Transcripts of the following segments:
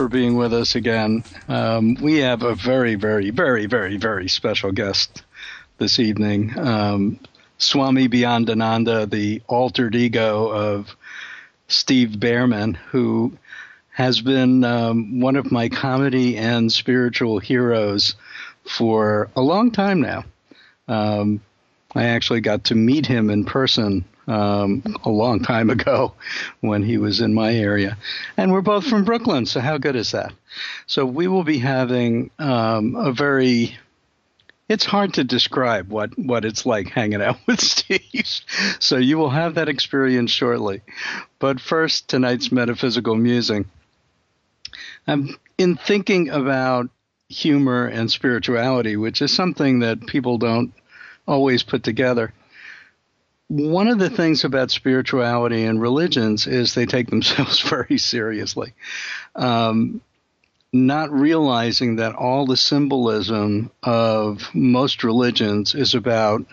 for being with us again. We have a very, very, very, very, very special guest this evening. Swami Beyondananda, the altered ego of Steve Bhaerman, who has been one of my comedy and spiritual heroes for a long time now. I actually got to meet him in person a long time ago when he was in my area. And we're both from Brooklyn, so how good is that? So we will be having it's hard to describe what it's like hanging out with Steve. So you will have that experience shortly. But first, tonight's metaphysical musing. In thinking about humor and spirituality, which is something that people don't always put together, one of the things about spirituality and religions is they take themselves very seriously, not realizing that all the symbolism of most religions is about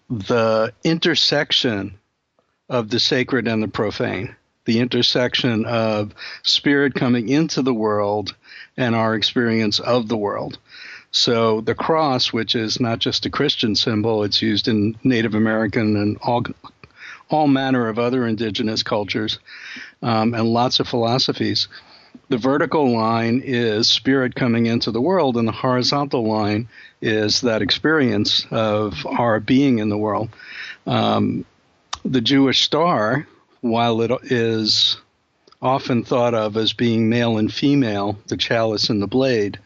the intersection of the sacred and the profane, the intersection of spirit coming into the world and our experience of the world. So the cross, which is not just a Christian symbol, it's used in Native American and all manner of other indigenous cultures, and lots of philosophies. The vertical line is spirit coming into the world, and the horizontal line is that experience of our being in the world. The Jewish star, while it is often thought of as being male and female, the chalice and the blade,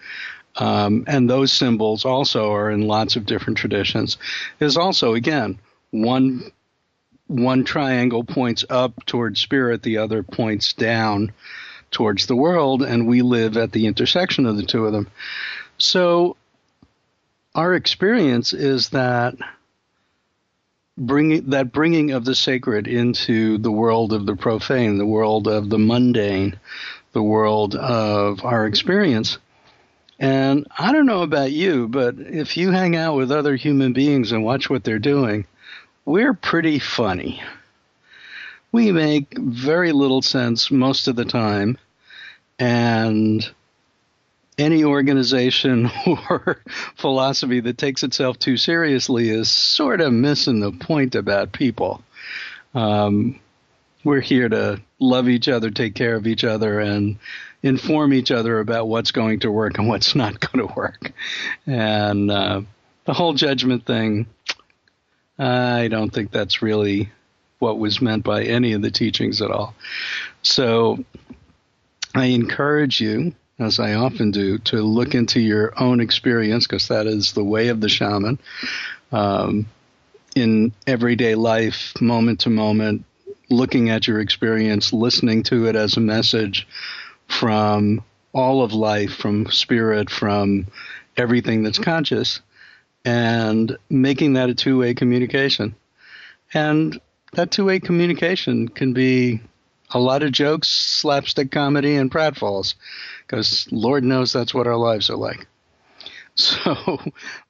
and those symbols also are in lots of different traditions, is also, again, one triangle points up towards spirit, the other points down towards the world, and we live at the intersection of the two of them. So our experience is that bringing of the sacred into the world of the profane, the world of the mundane, the world of our experience. And I don't know about you, but if you hang out with other human beings and watch what they're doing, we're pretty funny. We make very little sense most of the time, and any organization or philosophy that takes itself too seriously is sort of missing the point about people. We're here to love each other, take care of each other, and inform each other about what's going to work and what's not going to work. And the whole judgment thing, I don't think that's really what was meant by any of the teachings at all. So I encourage you, as I often do, to look into your own experience, because that is the way of the shaman, in everyday life, moment to moment, looking at your experience, listening to it as a message from all of life, from spirit, from everything that's conscious, and making that a two-way communication. And that two-way communication can be a lot of jokes, slapstick comedy, and pratfalls, because Lord knows that's what our lives are like. So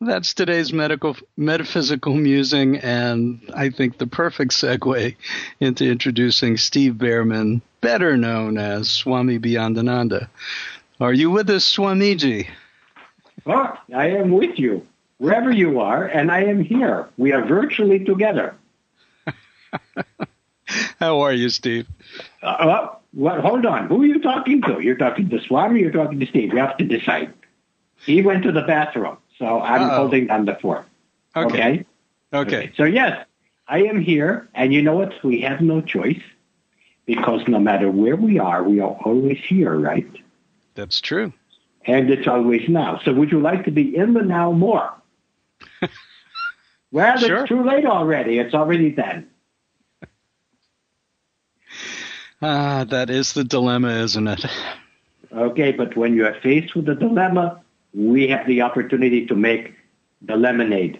that's today's metaphysical musing, and I think the perfect segue into introducing Steve Bhaerman, better known as Swami Beyondananda. Are you with us, Swamiji? Oh, I am with you, wherever you are, and I am here. We are virtually together. How are you, Steve? Well, hold on. Who are you talking to? You're talking to Swami, you're talking to Steve. You have to decide. He went to the bathroom, so I'm holding on the fort. Okay? Okay. So, yes, I am here, and you know what? We have no choice, because no matter where we are always here, right? That's true. And it's always now. So would you like to be in the now more? Well, Sure. It's too late already. It's already done. That is the dilemma, isn't it? Okay, but when you are faced with a dilemma, we have the opportunity to make the lemonade.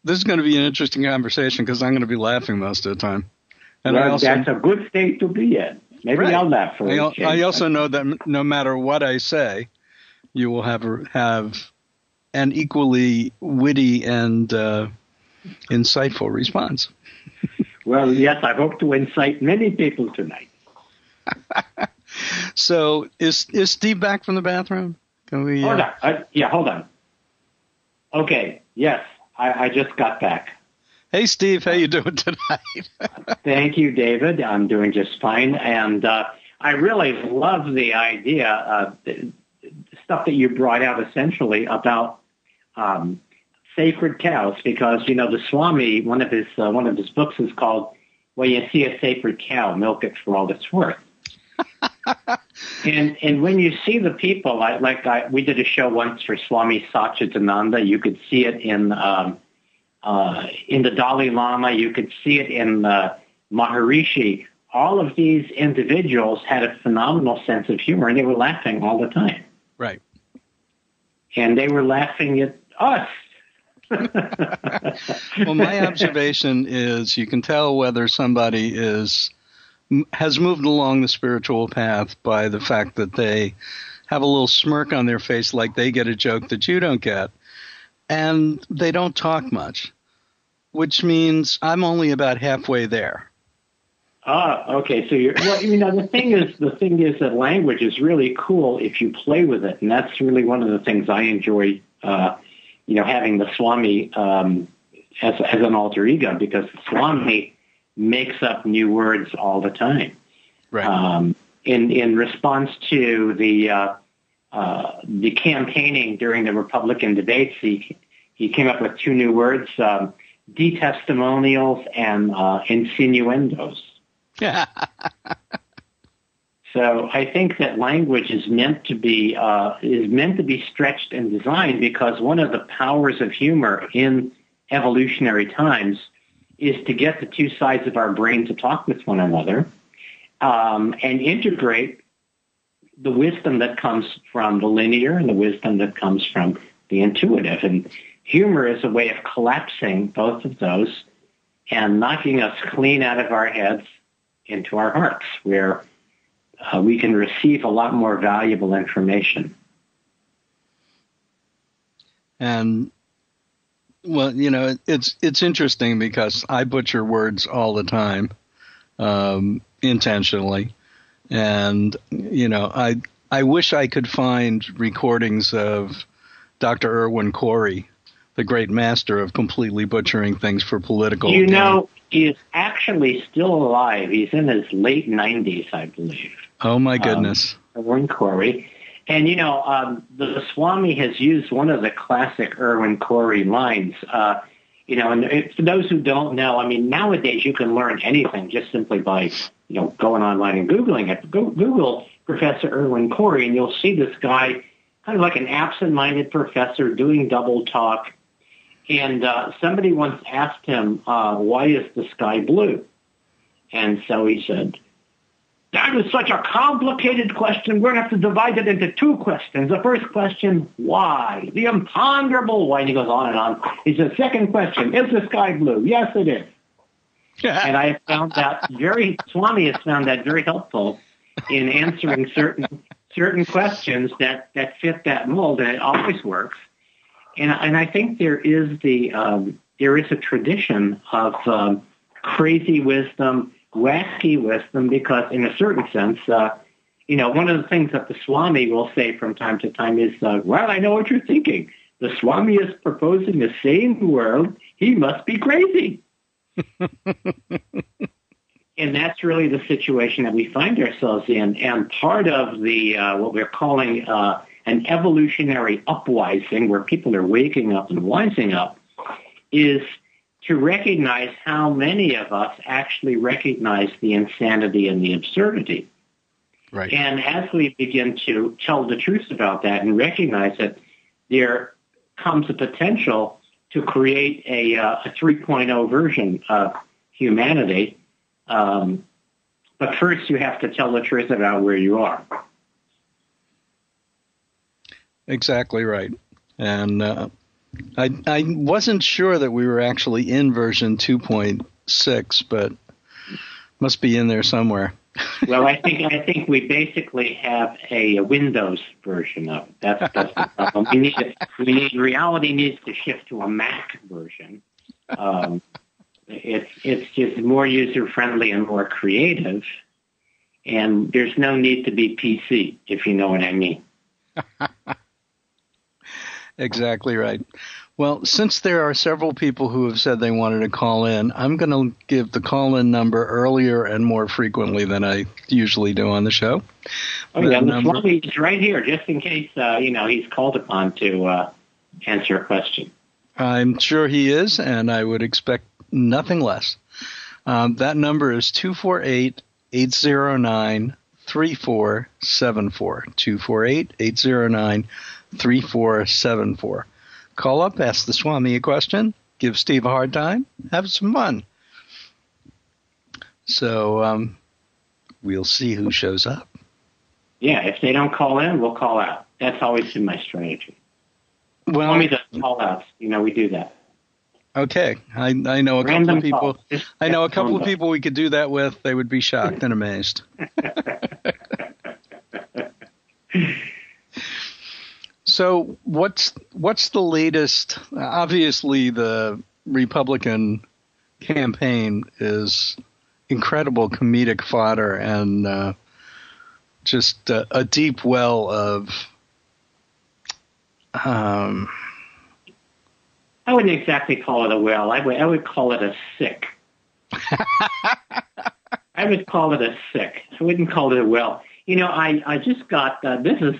This is going to be an interesting conversation because I'm going to be laughing most of the time. And well, that's a good state to be in. Maybe right. I'll laugh for a change. I also know that no matter what I say, you will have an equally witty and insightful response. Well, yes, I hope to incite many people tonight. So, is Steve back from the bathroom? Can we? Hold on. Hold on. Okay. Yes, I just got back. Hey, Steve, how you doing tonight? Thank you, David. I'm doing just fine, and I really love the idea, the stuff that you brought out essentially about sacred cows, because the Swami, one of his books is called "When You See a Sacred Cow, Milk It for All It's Worth." and when you see the people, we did a show once for Swami Beyondananda. You could see it in the Dalai Lama. You could see it in Maharishi. All of these individuals had a phenomenal sense of humor, and they were laughing all the time. Right. And they were laughing at us. Well, my observation is you can tell whether somebody has moved along the spiritual path by the fact that they have a little smirk on their face, like they get a joke that you don't get, and they don't talk much, which means I'm only about halfway there. Okay. So the thing is that language is really cool if you play with it, and that's really one of the things I enjoy. Having the Swami as an alter ego, because the Swami makes up new words all the time. Right. In response to the campaigning during the Republican debates, he came up with two new words: detestimonials and insinuendos. So I think that language is meant to be stretched and designed, because one of the powers of humor in evolutionary times is to get the two sides of our brain to talk with one another, and integrate the wisdom that comes from the linear and the wisdom that comes from the intuitive. And humor is a way of collapsing both of those and knocking us clean out of our heads into our hearts, where we can receive a lot more valuable information. And, well, it's interesting because I butcher words all the time, intentionally. And, I wish I could find recordings of Dr. Irwin Corey, the great master of completely butchering things for political gain. He's actually still alive. He's in his late 90s, I believe. Oh, my goodness. Irwin Corey. And, the Swami has used one of the classic Irwin Corey lines. And for those who don't know, nowadays you can learn anything just simply by, going online and Googling it. Google Professor Irwin Corey, and you'll see this guy kind of like an absent-minded professor doing double talk. And somebody once asked him, why is the sky blue? And so he said, that is such a complicated question. We're going to have to divide it into two questions. The first question, why? The imponderable why. And he goes on and on. He says, second question, is the sky blue? Yes, it is. And I have found that Swami has found that very helpful in answering certain questions that fit that mold, and it always works. And I think there is a tradition of crazy wisdom, wacky wisdom, because in a certain sense, one of the things that the Swami will say from time to time is, well, I know what you're thinking. The Swami is proposing a sane world. He must be crazy. And that's really the situation that we find ourselves in. And part of the what we're calling an evolutionary upwising, where people are waking up and wising up, is to recognize how many of us actually recognize the insanity and the absurdity. Right. And as we begin to tell the truth about that and recognize that there comes a potential to create a 3.0 version of humanity, but first you have to tell the truth about where you are. Exactly right. And I wasn't sure that we were actually in version 2.6, but must be in there somewhere. Well, I think we basically have a Windows version of it. That's the problem. Reality needs to shift to a Mac version. It's just more user-friendly and more creative, and there's no need to be PC, if you know what I mean. Exactly right. Well, since there are several people who have said they wanted to call in, I'm going to give the call-in number earlier and more frequently than I usually do on the show. Oh, yeah, the Swami is right here, just in case, he's called upon to answer a question. I'm sure he is, and I would expect nothing less. That number is 248-809-3474. 248-809-3474. Call up, ask the Swami a question, give Steve a hard time, have some fun. So we'll see who shows up. Yeah, if they don't call in, we'll call out. That's always been my strategy. Well, Swami doesn't call outs. We do that. Okay, I know a couple of people. I know a couple of people we could do that with. They would be shocked and amazed. So what's the latest? Obviously, the Republican campaign is incredible comedic fodder and just a deep well of. I wouldn't exactly call it a well. I would call it a sick. I would call it a sick. I wouldn't call it a well. I just got this is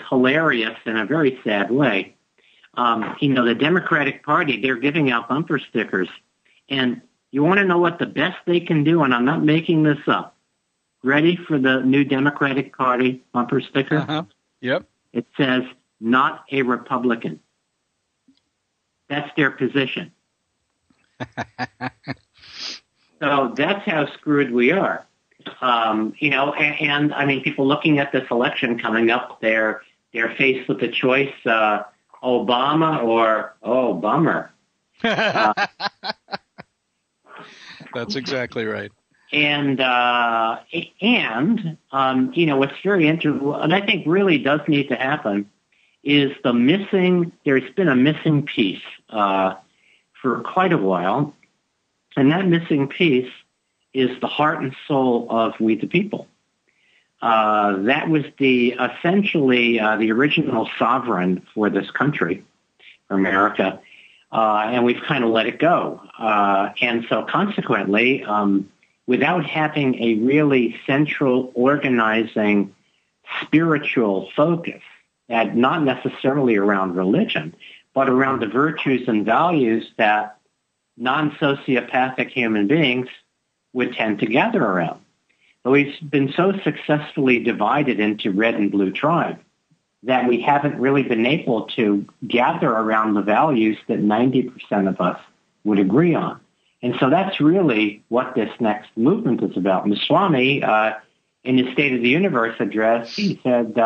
hilarious in a very sad way. The Democratic Party, they're giving out bumper stickers, and you want to know what the best they can do? And I'm not making this up. Ready for the new Democratic Party bumper sticker? Uh-huh. Yep. It says, "Not a Republican." That's their position. So that's how screwed we are. And I mean, people looking at this election coming up, they're faced with the choice, Obama or, oh, bummer. That's exactly right. And what's very interesting, and I think really does need to happen, is there's been a missing piece for quite a while, and that missing piece is the heart and soul of We the People. That was essentially the original sovereign for this country, for America, and we've kind of let it go. And so consequently, without having a really central organizing spiritual focus, that not necessarily around religion, but around the virtues and values that non-sociopathic human beings would tend to gather around. But we've been so successfully divided into red and blue tribe that we haven't really been able to gather around the values that 90% of us would agree on. And so that's really what this next movement is about. And the Swami, in his State of the Universe address, he said,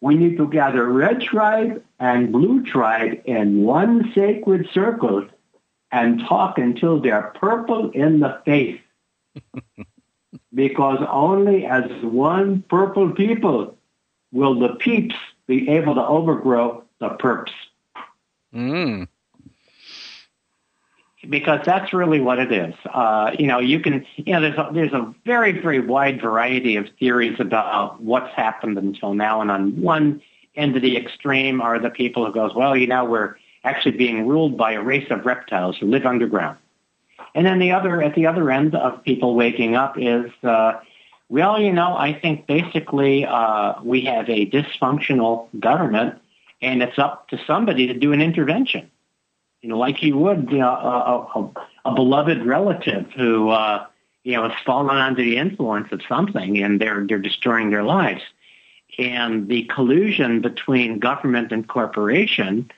we need to gather red tribe and blue tribe in one sacred circle and talk until they're purple in the face. Because only as one purple people will the peeps be able to overgrow the perps. Mm. Because that's really what it is. There's a very, very wide variety of theories about what's happened until now. And on one end of the extreme are the people who goes, well, we're actually being ruled by a race of reptiles who live underground. And then at the other end of people waking up is, I think basically we have a dysfunctional government, and it's up to somebody to do an intervention. Like you would, a beloved relative who, has fallen under the influence of something, and they're destroying their lives. And the collusion between government and corporation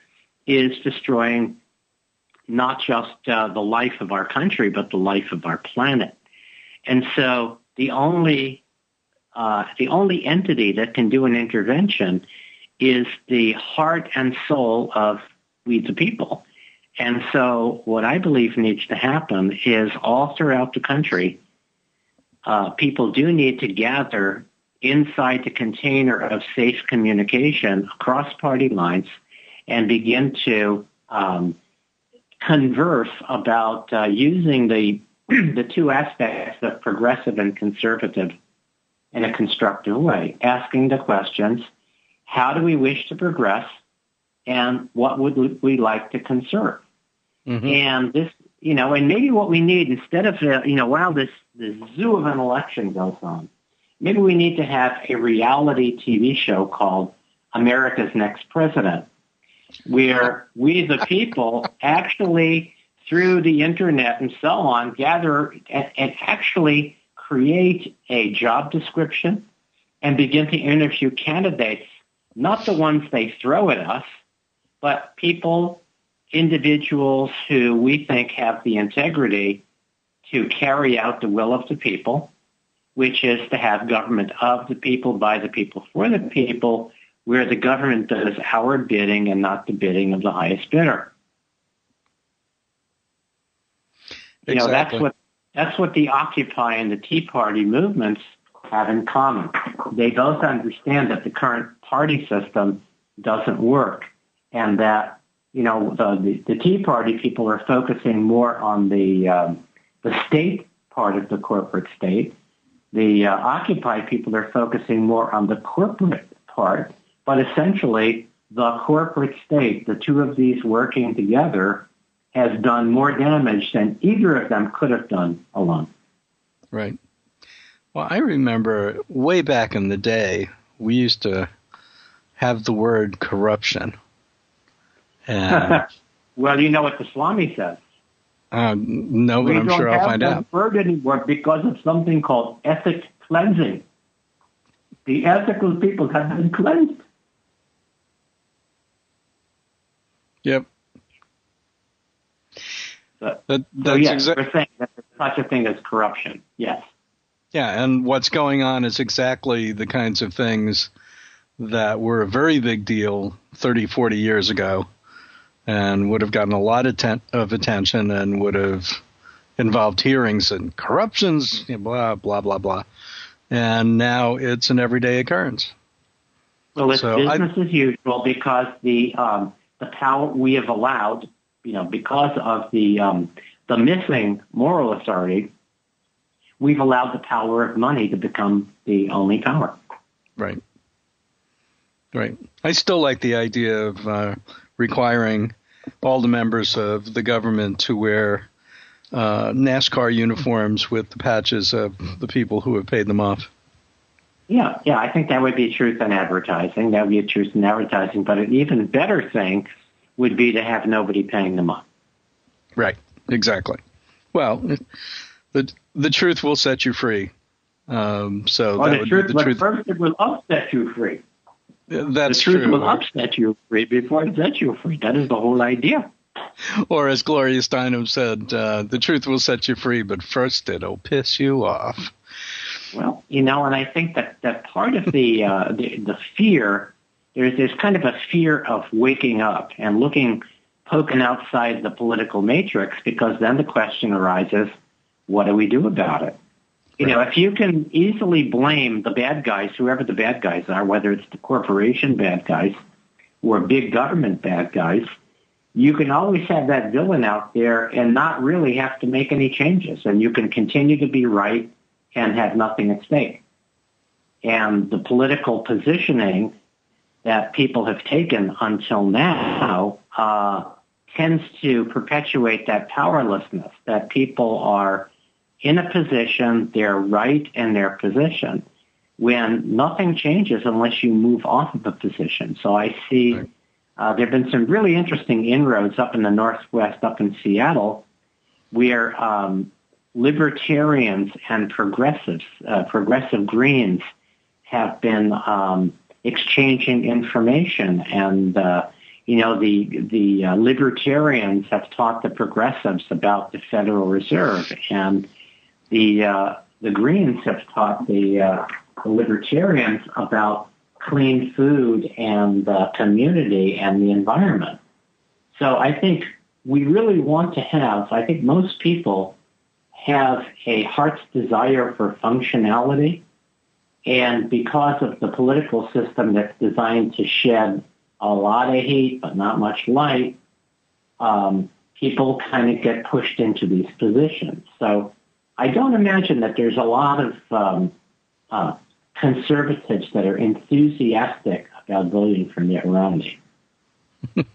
is destroying not just the life of our country, but the life of our planet. And so the only entity that can do an intervention is the heart and soul of We the People. And so what I believe needs to happen is all throughout the country, people do need to gather inside the container of safe communication across party lines and begin to converse about using the the two aspects of progressive and conservative in a constructive way, asking the questions, how do we wish to progress, and what would we like to conserve? Mm-hmm. And this, and maybe what we need, instead of, while this zoo of an election goes on, maybe we need to have a reality TV show called America's Next President, where we, the people, actually, through the internet and so on, gather and actually create a job description and begin to interview candidates, not the ones they throw at us, but people, individuals who we think have the integrity to carry out the will of the people, which is to have government of the people, by the people, for the people, where the government does our bidding and not the bidding of the highest bidder. Exactly. That's what the Occupy and the Tea Party movements have in common. They both understand that the current party system doesn't work, and that the Tea Party people are focusing more on the state part of the corporate state. The Occupy people are focusing more on the corporate part, but essentially the corporate state, the two of these working together, has done more damage than either of them could have done alone. Right. Well, I remember way back in the day, we used to have the word corruption. And well, you know what the Swami says. No, but I'm sure I'll find out. We don't have that word anymore because of something called ethic cleansing. The ethical people have been cleansed. Yep. We're saying that there's such a thing as corruption. Yes. Yeah, and what's going on is exactly the kinds of things that were a very big deal 30, 40 years ago and would have gotten a lot of attention and would have involved hearings and corruptions, blah, blah, blah, blah. And now it's an everyday occurrence. Well, it's business as usual because the power we have allowed, because of the missing moral authority, we've allowed the power of money to become the only power. Right. Right. I still like the idea of requiring all the members of the government to wear NASCAR uniforms with the patches of the people who have paid them off. Yeah, I think that would be truth in advertising. That would be a truth in advertising. But an even better thing would be to have nobody paying them off. Right, exactly. Well, the truth will set you free. First it will upset you free. That's true. The truth true. will upset you free before it sets you free. That is the whole idea. Or as Gloria Steinem said, the truth will set you free, but first it'll piss you off. Well, and I think that part of the fear, there's kind of a fear of waking up and poking outside the political matrix, because then the question arises, what do we do about it? If you can easily blame the bad guys, whoever the bad guys are, whether it's the corporation bad guys or big government bad guys, you can always have that villain out there and not really have to make any changes. And you can continue to be right and have nothing at stake. And the political positioning that people have taken until now tends to perpetuate that powerlessness, that people are in a position, they're right in their position, when nothing changes unless you move off of the position. So I see there have been some really interesting inroads up in the Northwest, up in Seattle, where libertarians and progressive Greens have been exchanging information, and the libertarians have taught the progressives about the Federal Reserve, and the Greens have taught the libertarians about clean food and community and the environment. So I think we really want to have, I think most people have a heart's desire for functionality, and because of the political system that's designed to shed a lot of heat but not much light, people kind of get pushed into these positions. So I don't imagine that there's a lot of conservatives that are enthusiastic about voting for Mitt Romney.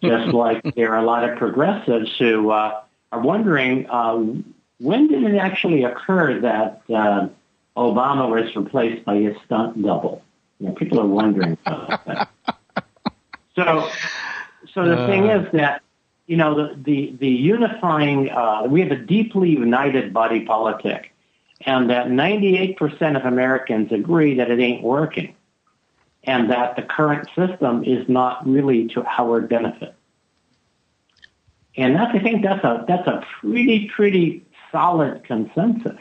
Just like there are a lot of progressives who are wondering, when did it actually occur that Obama was replaced by his stunt double? People are wondering about that. So the thing is that, the unifying, we have a deeply united body politic, and that 98% of Americans agree that it ain't working, and that the current system is not really to our benefit. And I think that's a pretty solid consensus.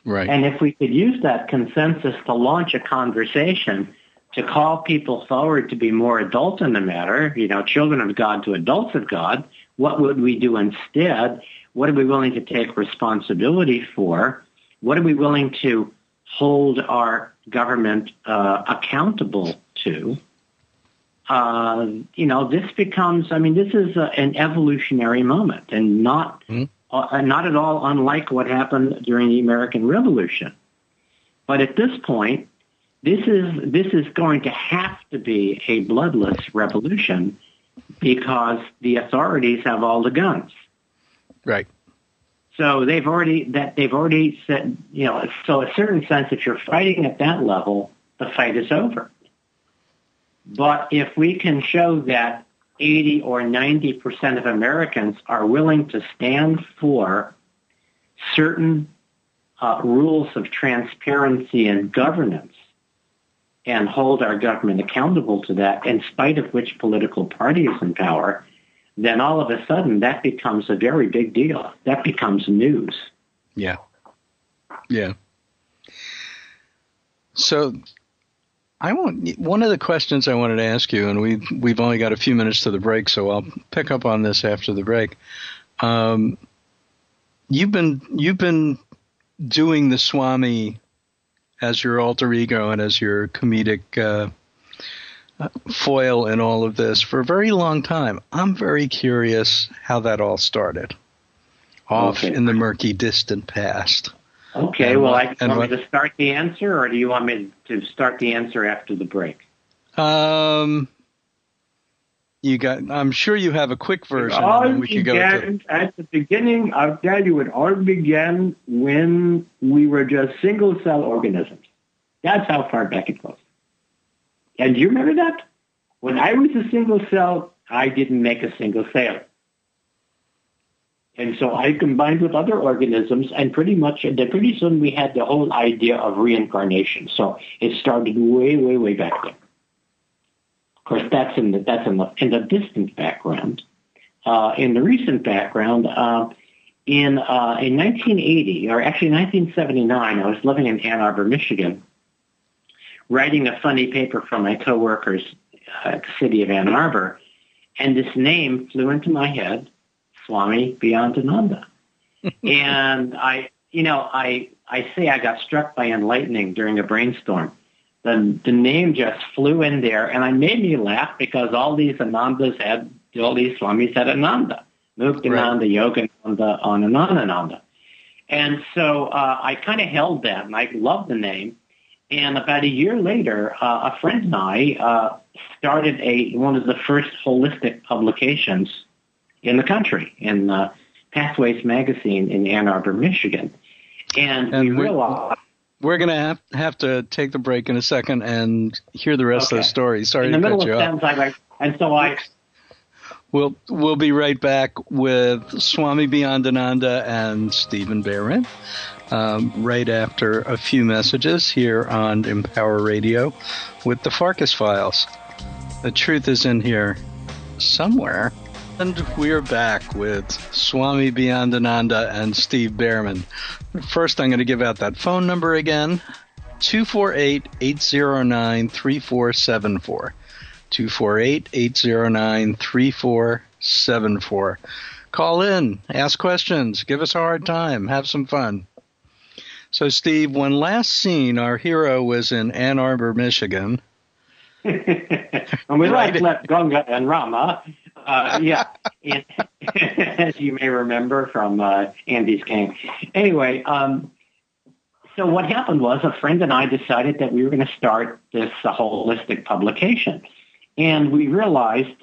Right. And if we could use that consensus to launch a conversation, to call people forward to be more adult in the matter, children of God to adults of God, what would we do instead? What are we willing to take responsibility for? What are we willing to hold our government accountable to? This becomes, this is an evolutionary moment, and not at all unlike what happened during the American Revolution. But at this point, this is going to have to be a bloodless revolution, because the authorities have all the guns. Right. So they've already said, so in a certain sense, if you're fighting at that level, the fight is over. But if we can show that 80 or 90% of Americans are willing to stand for certain rules of transparency and governance, and hold our government accountable to that, in spite of which political party is in power, then all of a sudden that becomes a very big deal. That becomes news. Yeah. Yeah. So one of the questions I wanted to ask you, and we've only got a few minutes to the break, so I'll pick up on this after the break. You've been doing the Swami as your alter ego and as your comedic foil in all of this for a very long time. I'm very curious how that all started off in the murky, distant past. Okay, you want me to start the answer, or do you want me to start the answer after the break? I'm sure you have a quick version. And we could go at the beginning, I'll tell you, it all began when we were just single-cell organisms. That's how far back it goes. And do you remember that? When I was a single cell, I didn't make a single cell. And so I combined with other organisms, and pretty soon we had the whole idea of reincarnation. So it started way, way, way back then. Of course, that's in the distant background. In the recent background, in 1980, or actually 1979, I was living in Ann Arbor, Michigan, writing a funny paper for my coworkers at the city of Ann Arbor, and this name flew into my head, Swami Beyondananda. And I say I got struck by enlightening during a brainstorm. The name just flew in there, and it made me laugh because all these Swamis had Ananda. Muktananda, Yogananda, Anandananda. And so I kind of held that, and I loved the name. And about a year later, a friend and I started one of the first holistic publications in the country, in Pathways Magazine in Ann Arbor, Michigan. And we realized... We're going to have to take the break in a second and hear the rest of the story. Sorry to cut you off. We'll be right back with Swami Beyondananda and Stephen Bhaerman right after a few messages here on Empower Radio with the Farkas Files. The truth is in here somewhere. And we're back with Swami Beyondananda and Steve Bhaerman. First, I'm going to give out that phone number again, 248-809-3474. 248-809-3474. Call in, ask questions, give us a hard time, have some fun. So, Steve, when last seen, our hero was in Ann Arbor, Michigan, And we left Gunga and Rama. Yeah, and, as you may remember from Andy's game. Anyway, so what happened was a friend and I decided that we were going to start this holistic publication. And we realized,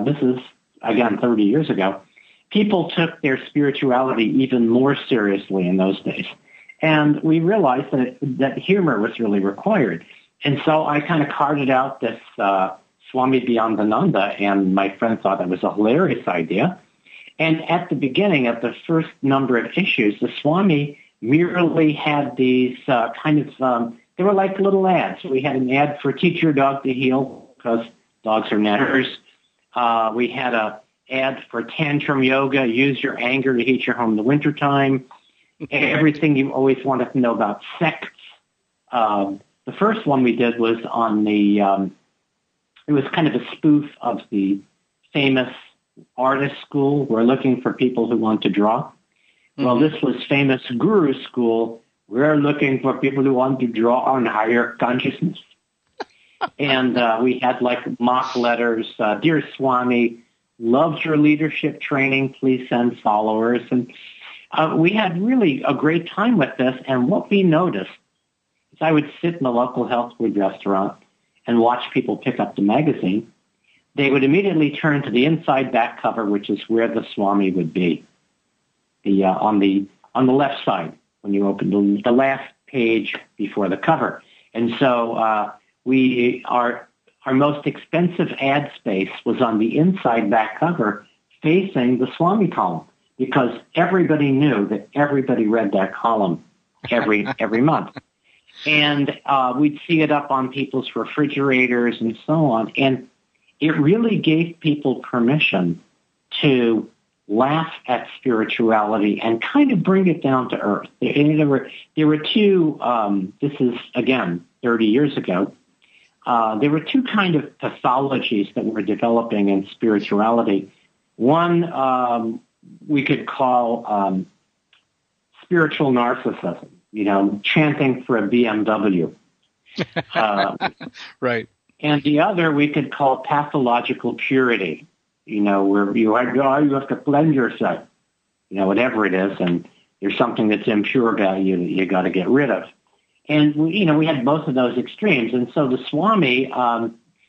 this is, again, 30 years ago, people took their spirituality even more seriously in those days. And we realized that humor was really required. And so I kind of carted out this Swami Beyondananda, and my friend thought that was a hilarious idea. And at the beginning, at the first number of issues, the Swami merely had these they were like little ads. We had an ad for Teach Your Dog to Heal, because dogs are netters. We had a ad for Tantrum Yoga, Use Your Anger to Heat Your Home in the wintertime. Everything you always wanted to know about sex. The first one we did was on it was kind of a spoof of the famous artist school. We're looking for people who want to draw. Mm-hmm. Well, this was famous guru school. We're looking for people who want to draw on higher consciousness. And we had like mock letters, Dear Swami, loves your leadership training, please send followers. And we had really a great time with this. And what we noticed is I would sit in the local health food restaurant and watch people pick up the magazine. They would immediately turn to the inside back cover, which is where the Swami would be, on the left side when you open the last page before the cover. And so our most expensive ad space was on the inside back cover facing the Swami column, because everybody knew that everybody read that column every month. And we'd see it up on people's refrigerators and so on. And it really gave people permission to laugh at spirituality and kind of bring it down to earth. There were two, this is, again, 30 years ago, there were two kind of pathologies that were developing in spirituality. One we could call spiritual narcissism, chanting for a BMW. Right. And the other we could call pathological purity, where you have to cleanse yourself, whatever it is, and there's something that's impure about you that you got to get rid of. And, we had both of those extremes. And so the Swami, in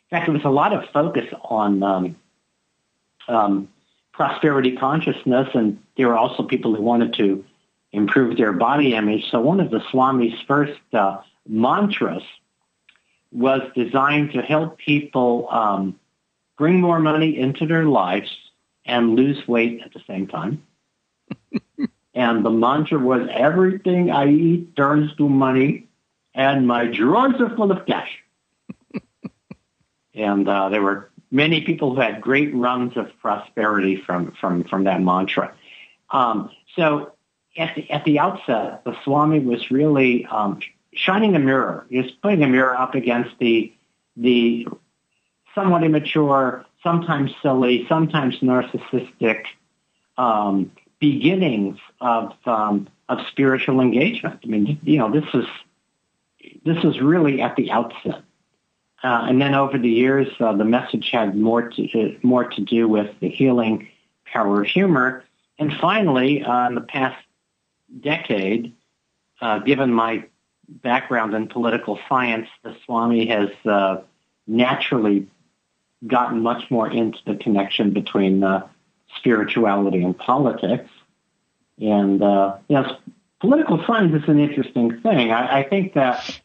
fact, there was a lot of focus on prosperity consciousness, and there were also people who wanted to improve their body image. So one of the Swami's first mantras was designed to help people bring more money into their lives and lose weight at the same time. And the mantra was, everything I eat turns to money, and my drawers are full of cash. And there were many people who had great runs of prosperity from that mantra. So at the outset, the Swami was really shining a mirror, just putting a mirror up against the somewhat immature, sometimes silly, sometimes narcissistic beginnings of spiritual engagement. I mean, this was really at the outset. And then over the years, the message had more to do with the healing power of humor. And finally, in the past decade, given my background in political science, the Swami has naturally gotten much more into the connection between spirituality and politics. And political science is an interesting thing. I think that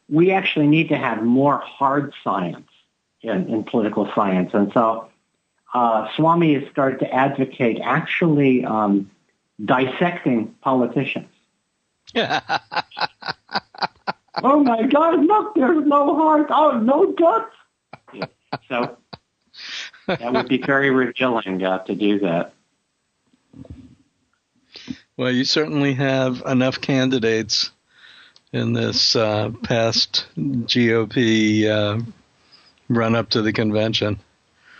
we actually need to have more hard science in political science. And so Swami has started to advocate actually dissecting politicians. Oh, my God, look, there's no heart. Oh, no guts. Yeah. So that would be very revealing to do that. Well, you certainly have enough candidates in this past GOP run up to the convention.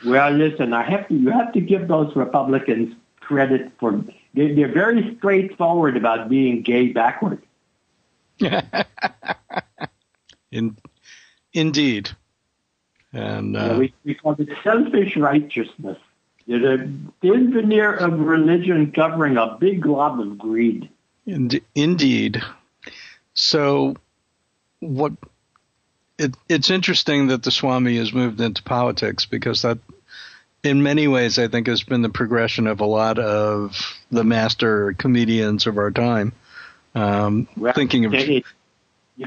Well, listen, you have to give those Republicans credit for they're very straightforward about being gay backward. Indeed. And we call it selfish righteousness. There's a thin veneer of religion covering a big glob of greed. Indeed. So, it's interesting that the Swami has moved into politics, because that, in many ways, I think has been the progression of a lot of the master comedians of our time. Thinking of, you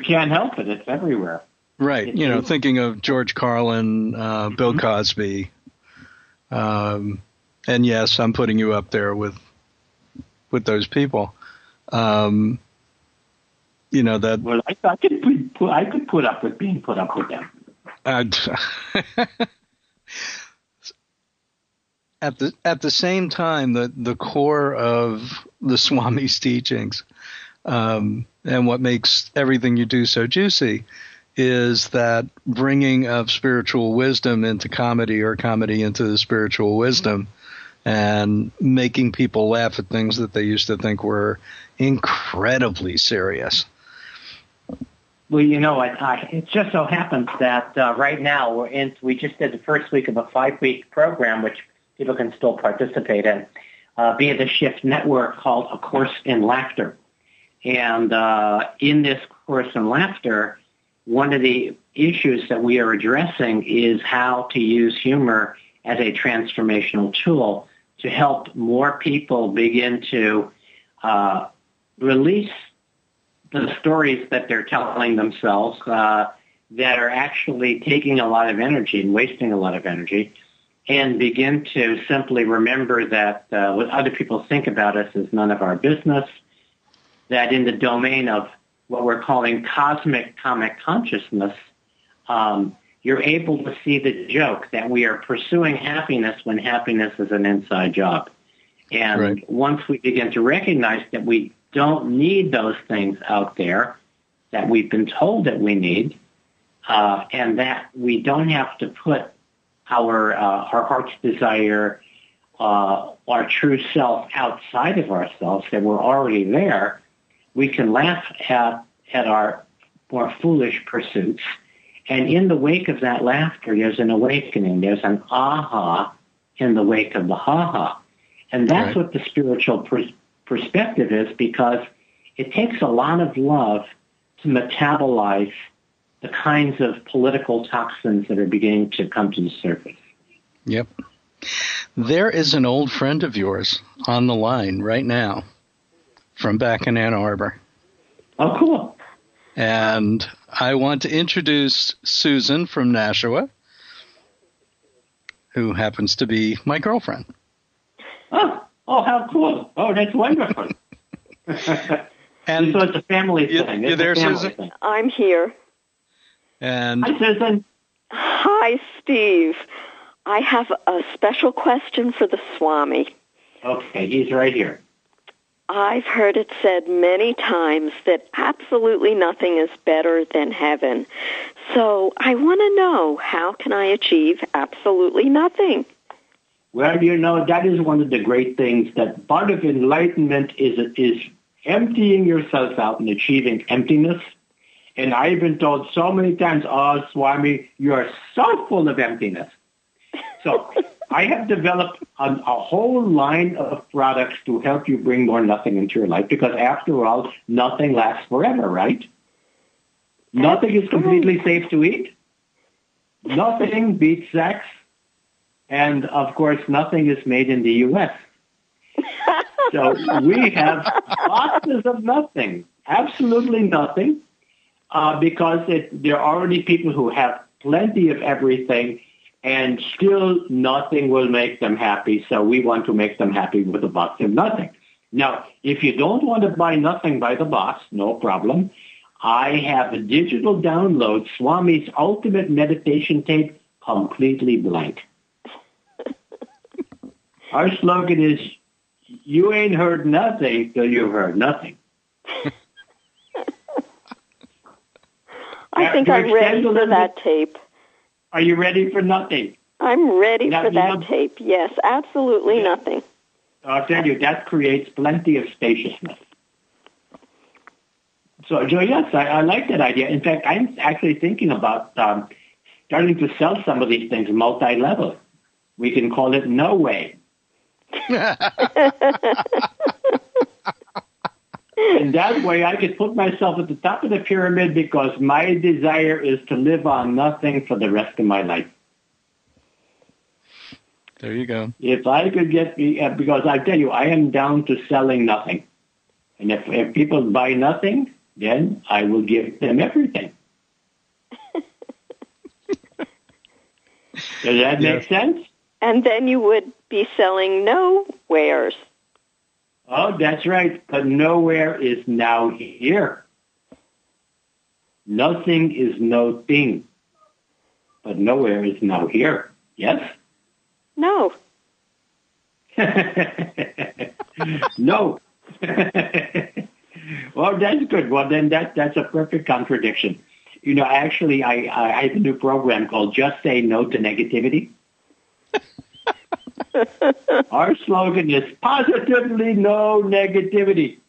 can't help it; it's everywhere. Right. Thinking of George Carlin, Bill Cosby. And yes, I'm putting you up there with those people. That. Well, I could put up with being put up with them. At the same time, the core of the Swami's teachings, and what makes everything you do so juicy, is that bringing of spiritual wisdom into comedy, or comedy into the spiritual wisdom, and making people laugh at things that they used to think were incredibly serious. Well, it just so happens that right now we just did the first week of a 5-week program, which people can still participate in, via the Shift Network, called A Course in Laughter. And in this Course in Laughter, one of the issues that we are addressing is how to use humor as a transformational tool to help more people begin to release the stories that they're telling themselves that are actually taking a lot of energy and wasting a lot of energy, and begin to simply remember that what other people think about us is none of our business, that in the domain of what we're calling cosmic comic consciousness, you're able to see the joke that we are pursuing happiness when happiness is an inside job. And once we begin to recognize that we don't need those things out there that we've been told that we need, and that we don't have to put our heart's desire, our true self outside of ourselves, that we're already there, we can laugh at our more foolish pursuits. And in the wake of that laughter, there's an awakening. There's an aha in the wake of the ha-ha. And that's what the spiritual perspective is, because it takes a lot of love to metabolize the kinds of political toxins that are beginning to come to the surface. Yep. There is an old friend of yours on the line right now from back in Ann Arbor. Oh, cool. And I want to introduce Susan from Nashua, who happens to be my girlfriend. Oh, how cool. Oh, that's wonderful. And so it's a family thing. You there, Susan? Thing. I'm here. And hi, Susan. Hi, Steve. I have a special question for the Swami. Okay, he's right here. I've heard it said many times that absolutely nothing is better than heaven. So I want to know, how can I achieve absolutely nothing? Well, that is one of the great things, that part of enlightenment is emptying yourself out and achieving emptiness. And I've been told so many times, oh, Swami, you are so full of emptiness. So I have developed a whole line of products to help you bring more nothing into your life, because after all, nothing lasts forever, right? Nothing is completely safe to eat. Nothing beats sex. And, of course, nothing is made in the U.S. So we have boxes of nothing, absolutely nothing, because there are already people who have plenty of everything, and still nothing will make them happy, so we want to make them happy with a box of nothing. Now, if you don't want to buy nothing by the box, no problem. I have a digital download, Swami's Ultimate Meditation Tape, completely blank. Our slogan is, you ain't heard nothing till you've heard nothing. I think I'm ready for that tape. Are you ready for nothing? I'm ready for that tape. Yes, absolutely nothing. I'll tell you, that creates plenty of spaciousness. So, Joe, yes, I like that idea. In fact, I'm actually thinking about starting to sell some of these things multi-level. We can call it no way. And that way I could put myself at the top of the pyramid because my desire is to live on nothing for the rest of my life. There you go. If I could get, because I tell you, I am down to selling nothing. And if people buy nothing, then I will give them everything. Does that make sense? And then you would be selling no wares. Oh, that's right. But nowhere is now here. Nothing is no thing. But nowhere is now here. Yes? No. No. Well, that's good. Well, then that's a perfect contradiction. You know, actually, I have a new program called Just Say No to Negativity. Our slogan is positively no negativity.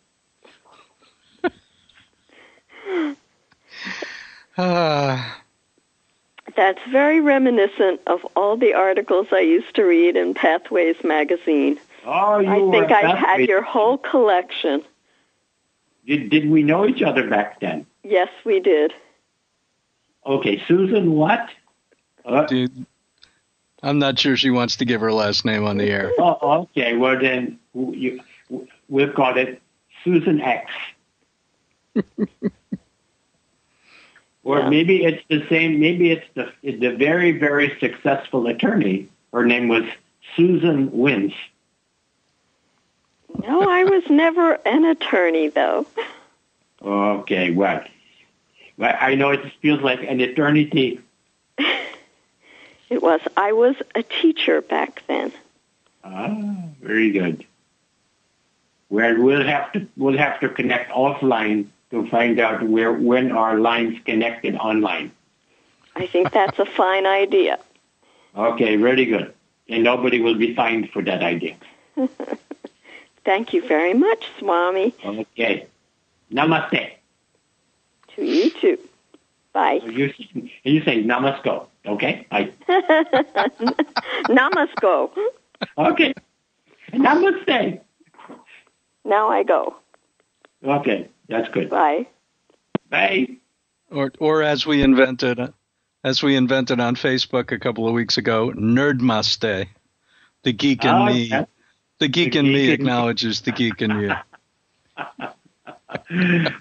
That's very reminiscent of all the articles I used to read in Pathways magazine. Oh, I think I had your whole collection. Did we know each other back then? Yes, we did. Okay, Susan what? Dude, I'm not sure she wants to give her last name on the air. Oh, okay. Well, then we'll call it Susan X. Or Yeah. maybe it's the same. Maybe it's the very, very successful attorney. Her name was Susan Wins. No, I was never an attorney, though. Okay, well, I know it feels like an eternity. It was. I was a teacher back then. Ah, very good. Well, we'll have to connect offline to find out when our lines connected online. I think that's a fine idea. Okay, very good. And nobody will be fined for that idea. Thank you very much, Swami. Okay. Namaste. To you too. Bye. You say namasko. Okay? Bye. Namasko. Okay. Namaste. Now I go. Okay, that's good. Bye. Bye. Or as we invented on Facebook a couple of weeks ago, Nerdmaste. The geek in me. Okay. The geek in me acknowledges the geek in you.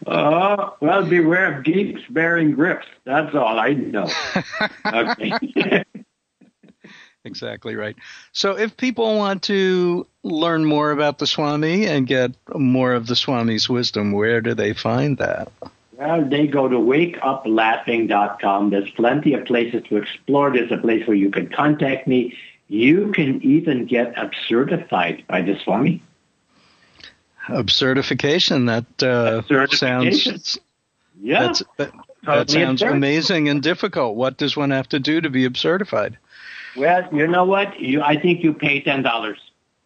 Oh, well, beware of geeks bearing grips. That's all I know. Okay. Exactly right. So if people want to learn more about the Swami and get more of the Swami's wisdom, where do they find that? Well, they go to wakeuplaughing.com. There's plenty of places to explore. There's a place where you can contact me. You can even get absurdified by the Swami. Absurdification, sounds... Yeah. That sounds amazing and difficult. What does one have to do to be absurdified? Well, you know what? I think you pay $10.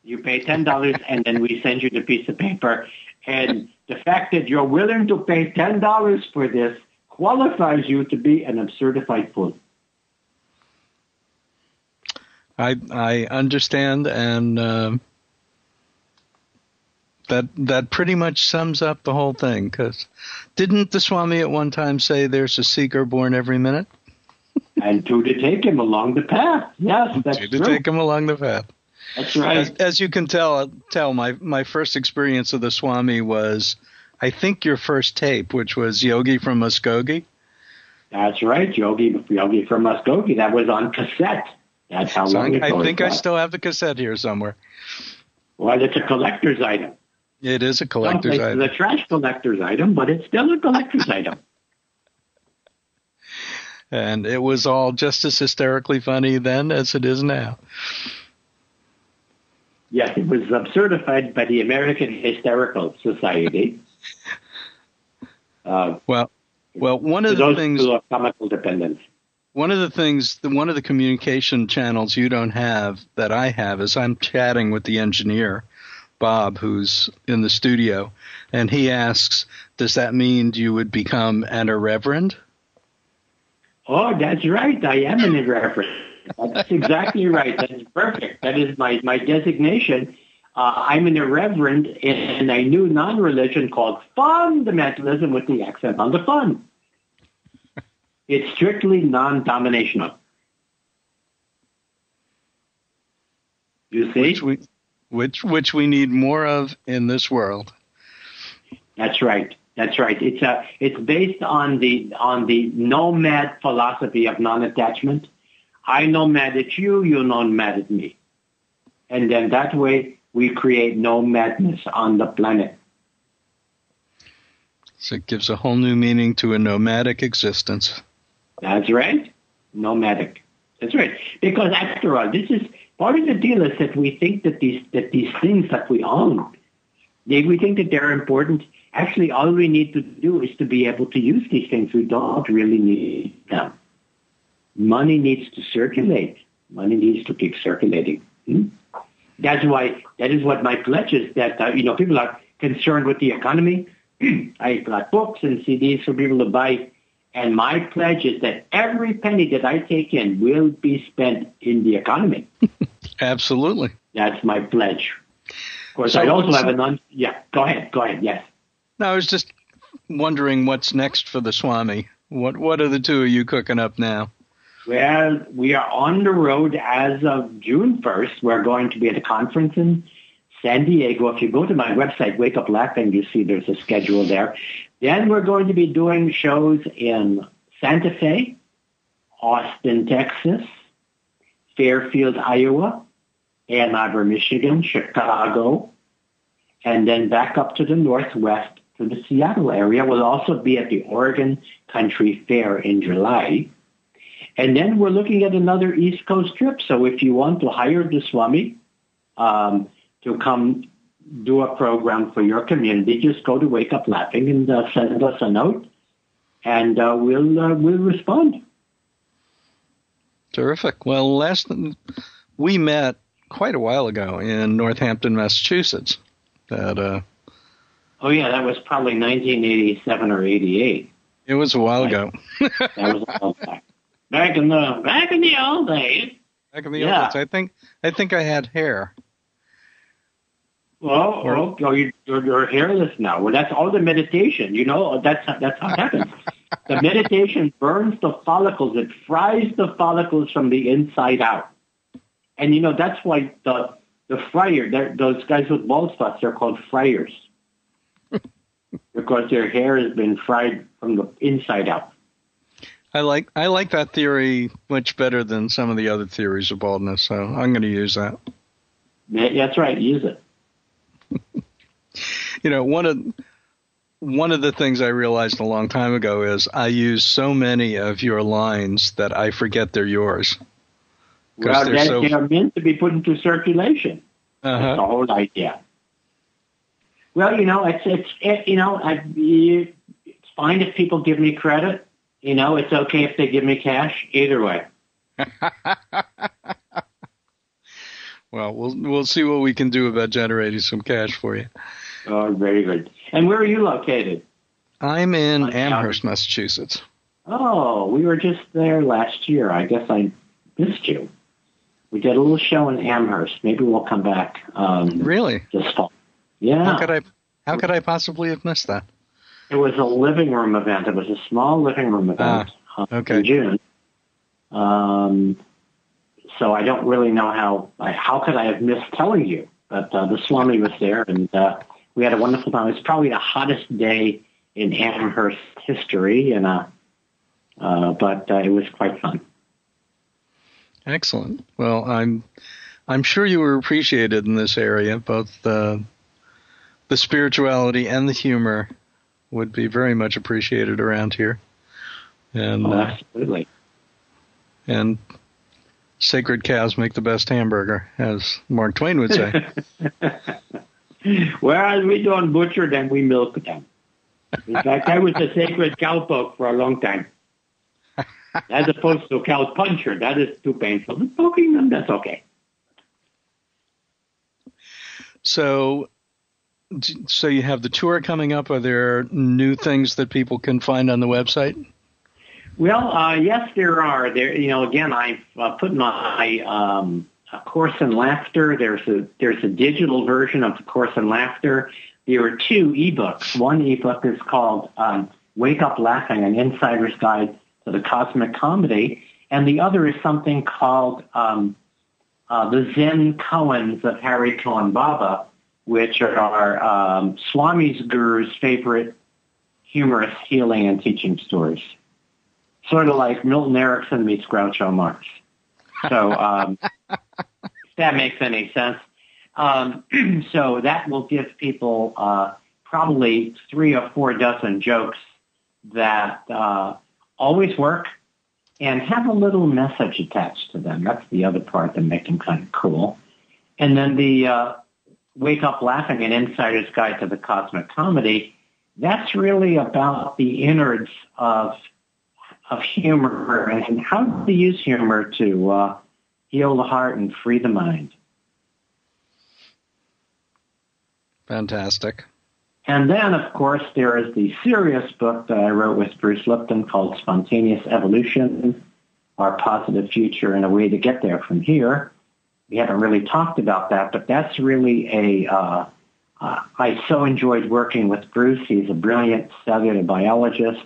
You pay $10, and then we send you the piece of paper. And the fact that you're willing to pay $10 for this qualifies you to be an absurdified fool. I understand, and that pretty much sums up the whole thing. Because didn't the Swami at one time say there's a seeker born every minute? And two to take him along the path. Yes, that's true. To take him along the path. That's right. As you can tell, my first experience of the Swami was, I think, your first tape, which was Yogi from Muskogee. That's right, Yogi from Muskogee. That was on cassette. That's how long ago I think I still have the cassette here somewhere. Well, it's a collector's item. It is a collector's item. It's a trash collector's item, but it's still a collector's item. And it was all just as hysterically funny then as it is now. Yes, it was absurdified by the American Hysterical Society. Well, one of the things... Those who have comical dependence. One of the communication channels you don't have that I have is I'm chatting with the engineer, Bob, who's in the studio, and he asks, does that mean you would become an irreverend? Oh, that's right. I am an irreverent. That's exactly right. That's perfect. That is my designation. I'm an irreverent in a new non-religion called fundamentalism with the accent on the fun. It's strictly non-dominational. You see? Which we need more of in this world. That's right. That's right. It's based on the nomad philosophy of non-attachment. I nomad at you, you nomad at me. And then that way we create no madness on the planet. So it gives a whole new meaning to a nomadic existence. That's right. Nomadic. That's right. Because after all, this is part of the deal is that we think that these things that we own, we think that they're important. Actually, all we need to do is to be able to use these things. We don't really need them. Money needs to circulate. Money needs to keep circulating. That is what my pledge is, that, people are concerned with the economy. I got books and CDs for people to buy. And my pledge is that every penny that I take in will be spent in the economy. Absolutely. That's my pledge. Of course, so I also have go ahead, yes. No, I was just wondering what's next for the Swami. What are the two of you cooking up now? Well, we are on the road as of June 1st. We're going to be at a conference in San Diego. If you go to my website, Wake Up Laughing, you see there's a schedule there. Then we're going to be doing shows in Santa Fe, Austin, Texas, Fairfield, Iowa, Ann Arbor, Michigan, Chicago, and then back up to the northwest to the Seattle area. We'll also be at the Oregon Country Fair in July. And then we're looking at another East Coast trip. So if you want to hire the Swami to come do a program for your community, just go to Wake Up Laughing and send us a note, and we'll respond. Terrific. Well, we met quite a while ago in Northampton, Massachusetts. Oh yeah, that was probably 1987 or 88. It was a while ago. That was a long time. Back in the old days. Back in the old days. I think I had hair. Well, you're hairless now. Well, that's all the meditation. That's how it happens. The meditation burns the follicles. It fries the follicles from the inside out. And, that's why the fryer, those guys with bald spots, they're called fryers. Because their hair has been fried from the inside out. I like that theory much better than some of the other theories of baldness, so I'm going to use that. Yeah, that's right. Use it. One of the things I realized a long time ago is I use so many of your lines that I forget they're yours. Well, they're meant to be put into circulation. That's the whole idea. Well, it's fine if people give me credit. It's okay if they give me cash. Either way. Well, we'll see what we can do about generating some cash for you. Oh, very good. And where are you located? I'm in Amherst, Massachusetts. Oh, we were just there last year. I guess I missed you. We did a little show in Amherst. Maybe we'll come back. Really? This fall. Yeah. How could I possibly have missed that? It was a living room event. It was a small living room event in June. So I don't really know how could I have missed telling you. But the Swami was there, and we had a wonderful time. It's probably the hottest day in Amherst history, but it was quite fun. Excellent. Well, I'm sure you were appreciated in this area. Both the spirituality and the humor would be very much appreciated around here. And absolutely. And sacred cows make the best hamburger, as Mark Twain would say. Well, we don't butcher them, we milk them. In fact, I was a sacred cowpoke for a long time. As opposed to a cow puncher. That is too painful. But poking them, that's okay. So you have the tour coming up. Are there new things that people can find on the website? Well, yes, there are. There, again, I've put my A Course in Laughter. There's a digital version of The Course in Laughter. There are 2 ebooks. One ebook is called Wake Up Laughing, an Insider's Guide to the Cosmic Comedy, and the other is something called The Zen Koans of Hari Koan Baba, which are Swami's guru's favorite humorous healing and teaching stories. Sort of like Milton Erickson meets Groucho Marx. So if that makes any sense. So that will give people probably 3 or 4 dozen jokes that always work and have a little message attached to them. That's the other part that makes them kind of cool. And then the Wake Up Laughing, an Insider's Guide to the Cosmic Comedy, that's really about the innards of humor and how to use humor to heal the heart and free the mind. Fantastic. And then, of course, there is the serious book that I wrote with Bruce Lipton called Spontaneous Evolution, Our Positive Future and a Way to Get There from Here. We haven't really talked about that, but that's really I so enjoyed working with Bruce. He's a brilliant cellular biologist,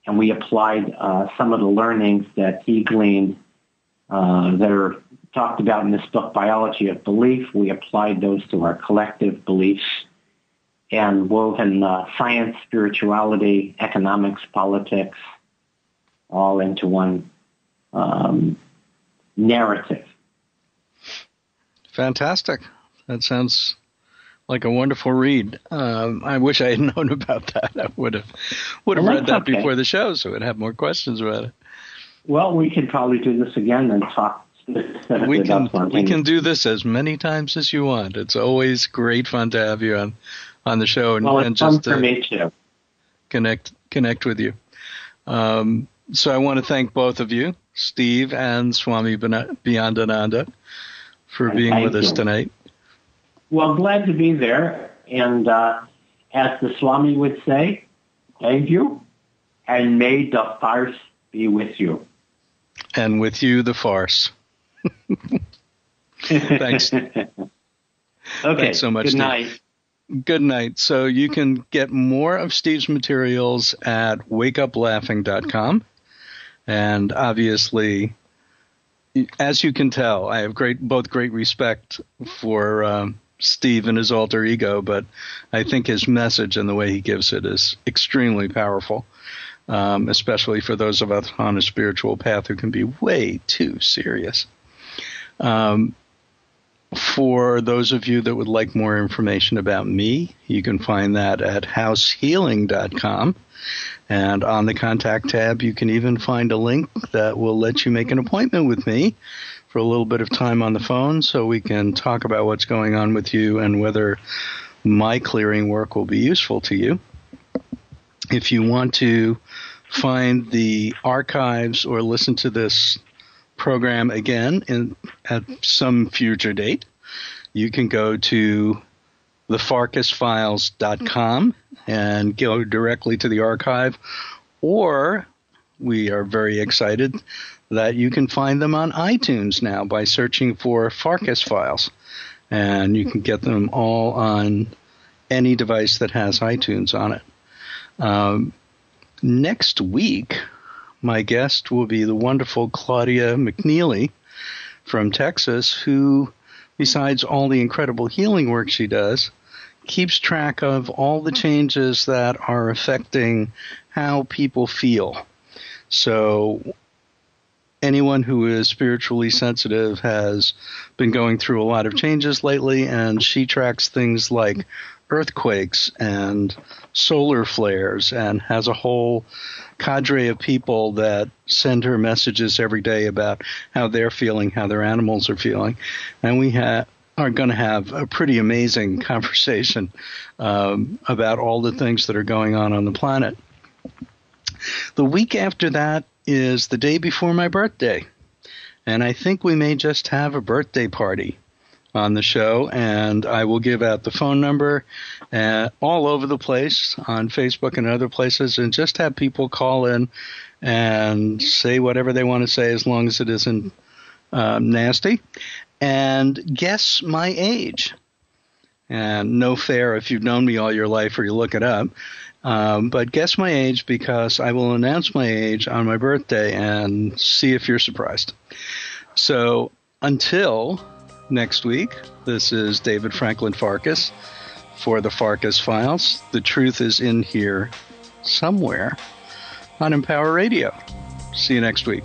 and we applied some of the learnings that he gleaned that are talked about in this book, Biology of Belief. We applied those to our collective beliefs and woven science, spirituality, economics, politics, all into one narrative. Fantastic. That sounds like a wonderful read. I wish I had known about that. I would have read that before the show, so I'd have more questions about it. Well, we can probably do this again and talk. We can do this as many times as you want. It's always great fun to have you on the show and just fun for me too. Connect with you. So I want to thank both of you, Steve and Swami Beyondananda, for being with us tonight. Well, glad to be there. And as the Swami would say, thank you, and may the farce be with you. And with you, the farce. Thanks. Okay. Thanks so much, Good Steve. night. Good night. So you can get more of Steve's materials at wakeuplaughing.com. And obviously, as you can tell, I have both great respect for Steve and his alter ego, but I think his message and the way he gives it is extremely powerful, especially for those of us on a spiritual path who can be way too serious. For those of you that would like more information about me, you can find that at househealing.com. And on the contact tab, you can even find a link that will let you make an appointment with me for a little bit of time on the phone so we can talk about what's going on with you and whether my clearing work will be useful to you. If you want to find the archives or listen to this program again at some future date, you can go to thefarkasfiles.com and go directly to the archive, or we are very excited that you can find them on iTunes now by searching for Farkas Files, and you can get them all on any device that has iTunes on it. Next week, my guest will be the wonderful Claudia McNeely from Texas, who, besides all the incredible healing work she does, keeps track of all the changes that are affecting how people feel. So anyone who is spiritually sensitive has been going through a lot of changes lately, and she tracks things like earthquakes and solar flares and has a whole cadre of people that send her messages every day about how they're feeling, how their animals are feeling. And we are going to have a pretty amazing conversation about all the things that are going on the planet. The week after that is the day before my birthday, and I think we may just have a birthday party. on the show, and I will give out the phone number all over the place on Facebook and other places, and just have people call in and say whatever they want to say as long as it isn't nasty, and guess my age. And no fair if you've known me all your life or you look it up. But guess my age, because I will announce my age on my birthday and see if you're surprised. So until next week, this is David Franklin Farkas for the Farkas Files. The truth is in here somewhere on Empower Radio. See you next week.